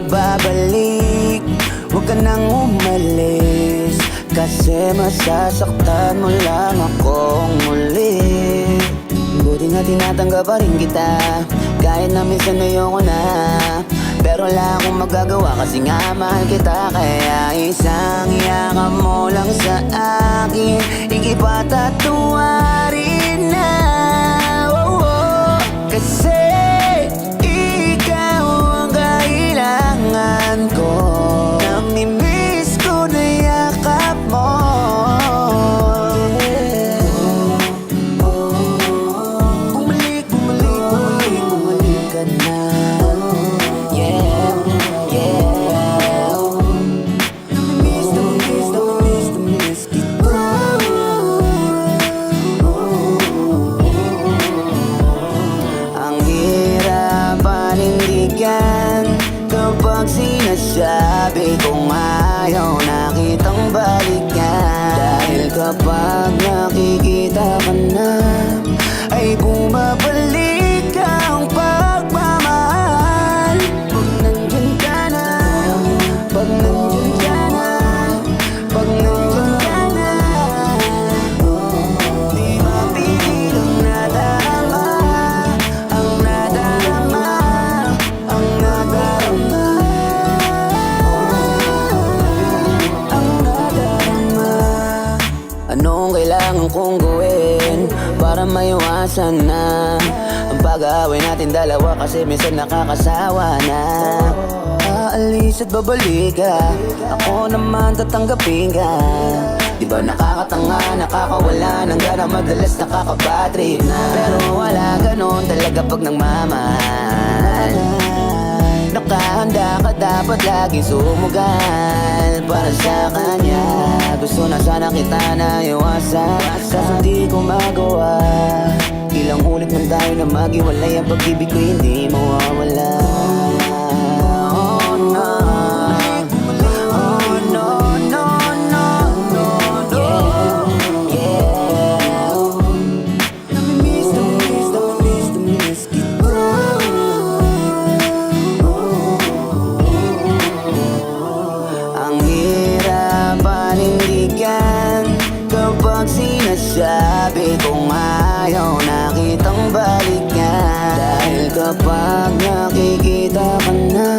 magbabalik. Huwag ka nang umalis, kasi masasaktan mo lang akong muli. Buti nga tinatanggap pa rin kita, kahit na minsan ayoko na. Pero wala akong magagawa kasi nga mahal kita. Kaya isang yakap mo lang sa akin, ikipatatuwarin na. Kasi ikaw ang kailangan ko. Namimiss ko na yakap mo. Bumalik, bumalik, bumalik, bumalik ka na. Yeah, yeah. Namimiss, namimiss, namimiss, namimiss kita. Ang hirap panindigan kapag sinasabi kong ayaw na kitang balikan. Dahil kapag nakikita ka na, ay bumabalik ang pagmamahal. Pag nandyan ka na, pag nandyan ka na, pag nandyan ka na, di mapigil ang nadarama, ang nadarama, ang nadarama, ang nadarama. Anong kailangan kong gawin para maiwasan na ang pag-aaway natin dalawa, kasi minsan nakakasawa na. Aalis at babalik ka, ako naman tatanggapin ka. Di ba nakakatanga, nakakawala ng gana, madalas nakakabatrip na. Pero wala ganon talaga pag nagmamahal. Nakahanda ka, dapat laging sumugal para sa kanya. Gusto na sana kita na iwasan, kaso di ko magawa. Ilang ulit man tayo na maghiwalay, ang pag-ibig ko hindi mawawala. Oh no, oh no, no, no, no, yeah, yeah. Namimiss, namimiss, namimiss, namimiss kita. Ang hirap panindigan kapag sinasabi kong ayaw na kitang balikan. Dahil kapag nakikita ka na,